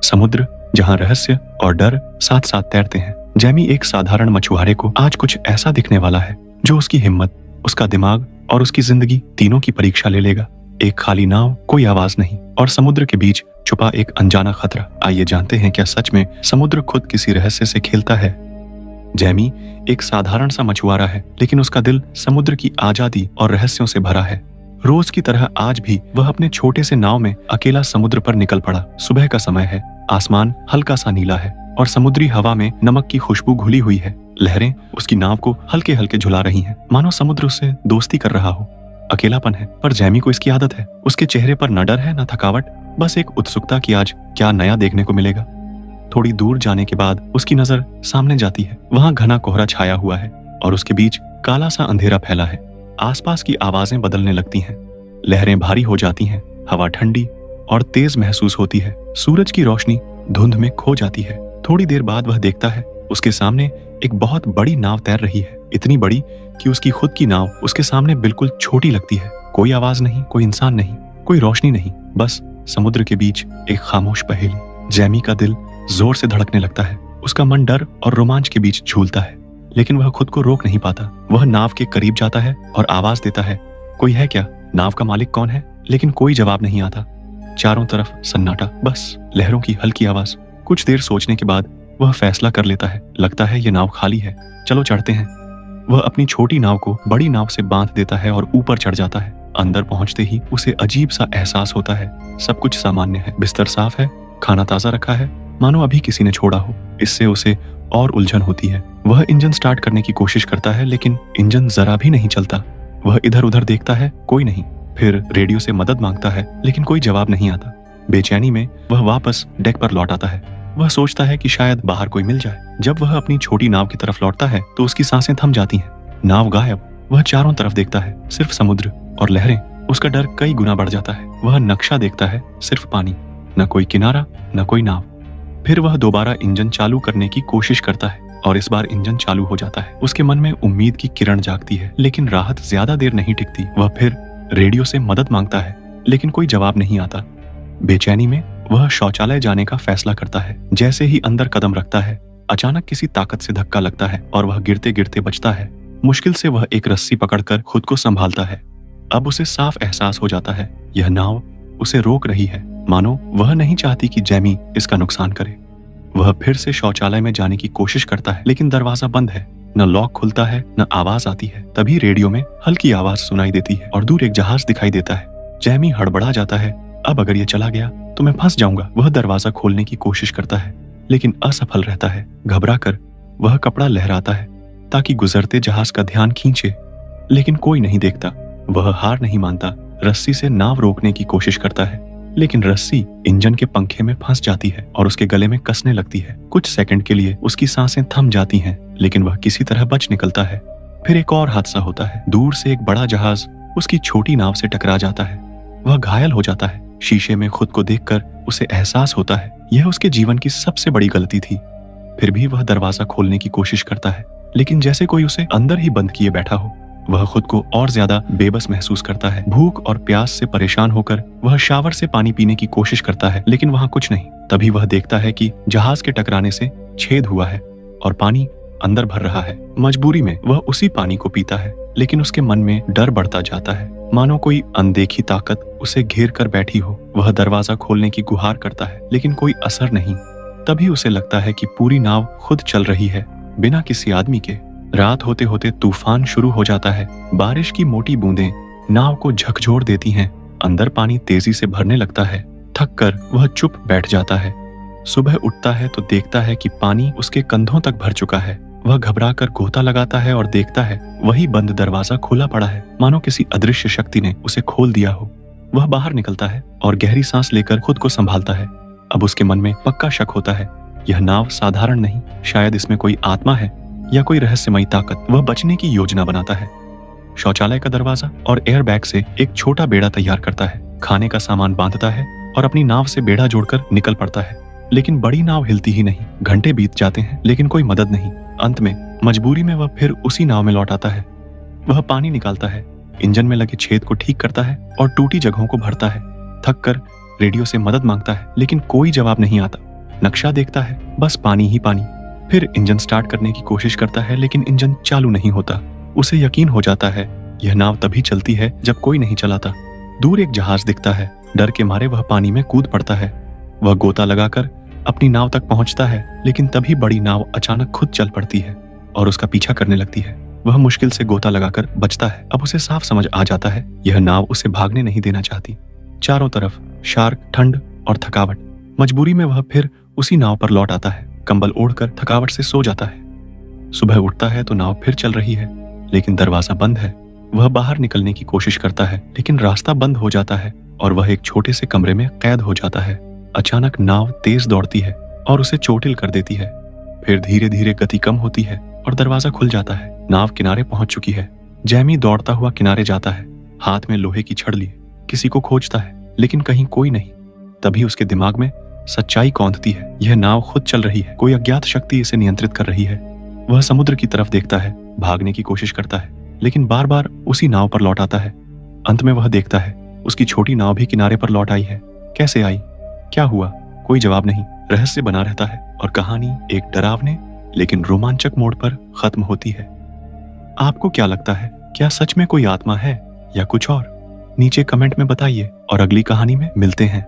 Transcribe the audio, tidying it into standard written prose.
समुद्र जहां रहस्य और डर साथ साथ तैरते हैं। जैमी एक साधारण मछुआरे को आज कुछ ऐसा दिखने वाला है जो उसकी हिम्मत, उसका दिमाग और उसकी जिंदगी तीनों की परीक्षा ले लेगा। एक खाली नाव, कोई आवाज नहीं, और समुद्र के बीच छुपा एक अनजाना खतरा। आइए जानते हैं क्या सच में समुद्र खुद किसी रहस्य से खेलता है। जैमी एक साधारण सा मछुआरा है, लेकिन उसका दिल समुद्र की आजादी और रहस्यों से भरा है। रोज की तरह आज भी वह अपने छोटे से नाव में अकेला समुद्र पर निकल पड़ा। सुबह का समय है, आसमान हल्का सा नीला है और समुद्री हवा में नमक की खुशबू घुली हुई है। लहरें उसकी नाव को हल्के हल्के झुला रही हैं, मानो समुद्र उससे दोस्ती कर रहा हो। अकेलापन है, पर जैमी को इसकी आदत है। उसके चेहरे पर न डर है न थकावट, बस एक उत्सुकता कि आज क्या नया देखने को मिलेगा। थोड़ी दूर जाने के बाद उसकी नजर सामने जाती है। वहां घना कोहरा छाया हुआ है और उसके बीच काला सा अंधेरा फैला है। आसपास की आवाजें बदलने लगती हैं, लहरें भारी हो जाती हैं, हवा ठंडी और तेज महसूस होती है। सूरज की रोशनी धुंध में खो जाती है। थोड़ी देर बाद वह देखता है उसके सामने एक बहुत बड़ी नाव तैर रही है, इतनी बड़ी कि उसकी खुद की नाव उसके सामने बिल्कुल छोटी लगती है। कोई आवाज नहीं, कोई इंसान नहीं, कोई रोशनी नहीं, बस समुद्र के बीच एक खामोश पहेली। जैमी का दिल जोर से धड़कने लगता है। उसका मन डर और रोमांच के बीच झूलता है, लेकिन वह खुद को रोक नहीं पाता। वह नाव के करीब जाता है और आवाज देता है, कोई है क्या? नाव का मालिक कौन है? लेकिन कोई जवाब नहीं आता। चारों तरफ सन्नाटा, बस लहरों की हल्की आवाज। कुछ देर सोचने के बाद वह फैसला कर लेता है, लगता है ये नाव खाली है, चलो चढ़ते हैं। वह अपनी छोटी नाव को बड़ी नाव से बांध देता है और ऊपर चढ़ जाता है। अंदर पहुंचते ही उसे अजीब सा एहसास होता है। सब कुछ सामान्य है, बिस्तर साफ है, खाना ताजा रखा है, मानो अभी किसी ने छोड़ा हो। इससे उसे और उलझन होती है। वह इंजन स्टार्ट करने की कोशिश करता है, लेकिन इंजन जरा भी नहीं चलता। वह इधर उधर देखता है, कोई नहीं। फिर रेडियो से मदद मांगता है, लेकिन कोई जवाब नहीं आता। बेचैनी में वह वापस डेक पर लौट आता है। वह सोचता है कि शायद बाहर कोई मिल जाए। जब वह अपनी छोटी नाव की तरफ लौटता है तो उसकी सांसें थम जाती हैं। नाव गायब। वह चारों तरफ देखता है, सिर्फ समुद्र और लहरें। उसका डर कई गुना बढ़ जाता है। वह नक्शा देखता है, सिर्फ पानी, न कोई किनारा, न कोई नाव। फिर वह दोबारा इंजन चालू करने की कोशिश करता है और इस बार इंजन चालू हो जाता है। उसके मन में उम्मीद की किरण जागती है, लेकिन राहत ज्यादा देर नहीं टिकती। वह फिर रेडियो से मदद मांगता है, लेकिन कोई जवाब नहीं आता। बेचैनी में वह शौचालय जाने का फैसला करता है। जैसे ही अंदर कदम रखता है, अचानक किसी ताकत से धक्का लगता है और वह गिरते गिरते बचता है। मुश्किल से वह एक रस्सी पकड़कर खुद को संभालता है। अब उसे साफ एहसास हो जाता है, यह नाव उसे रोक रही है, मानो वह नहीं चाहती कि जैमी इसका नुकसान करे। वह फिर से शौचालय में जाने की कोशिश करता है, लेकिन दरवाजा बंद है। न लॉक खुलता है, न आवाज आती है। तभी रेडियो में हल्की आवाज सुनाई देती है और दूर एक जहाज दिखाई देता है। जैमी हड़बड़ा जाता है, अब अगर ये चला गया तो मैं फंस जाऊंगा। वह दरवाजा खोलने की कोशिश करता है, लेकिन असफल रहता है। घबराकर वह कपड़ा लहराता है ताकि गुजरते जहाज का ध्यान खींचे, लेकिन कोई नहीं देखता। वह हार नहीं मानता, रस्सी से नाव रोकने की कोशिश करता है, लेकिन रस्सी इंजन के पंखे में फंस जाती है और उसके गले में कसने लगती है। कुछ सेकंड के लिए उसकी सांसें थम जाती हैं, लेकिन वह किसी तरह बच निकलता है। फिर एक और हादसा होता है। दूर से एक बड़ा जहाज उसकी छोटी नाव से टकरा जाता है। वह घायल हो जाता है। शीशे में खुद को देखकर उसे एहसास होता है यह उसके जीवन की सबसे बड़ी गलती थी। फिर भी वह दरवाजा खोलने की कोशिश करता है, लेकिन जैसे कोई उसे अंदर ही बंद किए बैठा हो। वह खुद को और ज्यादा बेबस महसूस करता है। भूख और प्यास से परेशान होकर वह शावर से पानी पीने की कोशिश करता है, लेकिन वहां कुछ नहीं। तभी वह देखता है कि जहाज के टकराने से छेद हुआ है और पानी अंदर भर रहा है। मजबूरी में वह उसी पानी को पीता है, लेकिन उसके मन में डर बढ़ता जाता है, मानो कोई अनदेखी ताकत उसे घेर कर बैठी हो। वह दरवाजा खोलने की गुहार करता है, लेकिन कोई असर नहीं। तभी उसे लगता है कि पूरी नाव खुद चल रही है, बिना किसी आदमी के। रात होते होते तूफान शुरू हो जाता है। बारिश की मोटी बूंदें नाव को झकझोर देती हैं। अंदर पानी तेजी से भरने लगता है। थक कर वह चुप बैठ जाता है। सुबह उठता है तो देखता है कि पानी उसके कंधों तक भर चुका है। वह घबराकर गोता लगाता है और देखता है वही बंद दरवाजा खुला पड़ा है, मानो किसी अदृश्य शक्ति ने उसे खोल दिया हो। वह बाहर निकलता है और गहरी सांस लेकर खुद को संभालता है। अब उसके मन में पक्का शक होता है, यह नाव साधारण नहीं, शायद इसमें कोई आत्मा है या कोई रहस्यमयी ताकत। वह बचने की योजना बनाता है। शौचालय का दरवाजा और एयरबैग से एक छोटा बेड़ा तैयार करता है। खाने का सामान बांधता है और अपनी नाव से बेड़ा जोड़कर निकल पड़ता है। लेकिन बड़ी नाव हिलती ही नहीं। घंटे बीत जाते हैं, लेकिन कोई मदद नहीं। अंत में मजबूरी में वह फिर उसी नाव में लौट आता है। वह पानी निकालता है, इंजन में लगे छेद को ठीक करता है और टूटी जगहों को भरता है। थक कर रेडियो से मदद मांगता है, लेकिन कोई जवाब नहीं आता। नक्शा देखता है, बस पानी ही पानी। फिर इंजन स्टार्ट करने की कोशिश करता है लेकिन इंजन चालू नहीं होता। उसे यकीन हो जाता है यह नाव तभी चलती है जब कोई नहीं चलाता। दूर एक जहाज दिखता है। डर के मारे वह पानी में कूद पड़ता है। वह गोता लगाकर अपनी नाव तक पहुंचता है लेकिन तभी बड़ी नाव अचानक खुद चल पड़ती है और उसका पीछा करने लगती है। वह मुश्किल से गोता लगाकर बचता है। अब उसे साफ समझ आ जाता है यह नाव उसे भागने नहीं देना चाहती। चारों तरफ शार्क, ठंड और थकावट। मजबूरी में वह फिर उसी नाव पर लौट आता है। कंबल ओढ़कर थकावट से सो जाता है। सुबह उठता है तो नाव फिर चल रही है लेकिन दरवाजा बंद है। वह बाहर निकलने की कोशिश करता है लेकिन रास्ता बंद हो जाता है और वह एक छोटे से कमरे में कैद हो जाता है। अचानक नाव तेज दौड़ती है और उसे चोटिल कर देती है। फिर धीरे धीरे गति कम होती है और दरवाजा खुल जाता है। नाव किनारे पहुंच चुकी है। जैमी दौड़ता हुआ किनारे जाता है, हाथ में लोहे की छड़ लिए किसी को खोजता है लेकिन कहीं कोई नहीं। तभी उसके दिमाग में सच्चाई कौंधती है, यह नाव खुद चल रही है, कोई अज्ञात शक्ति इसे नियंत्रित कर रही है। वह समुद्र की तरफ देखता है, भागने की कोशिश करता है लेकिन बार बार उसी नाव पर लौट आता है। अंत में वह देखता है उसकी छोटी नाव भी किनारे पर लौट आई है। कैसे आई, क्या हुआ, कोई जवाब नहीं। रहस्य बना रहता है और कहानी एक डरावने लेकिन रोमांचक मोड़ पर खत्म होती है। आपको क्या लगता है, क्या सच में कोई आत्मा है या कुछ और? नीचे कमेंट में बताइए और अगली कहानी में मिलते हैं।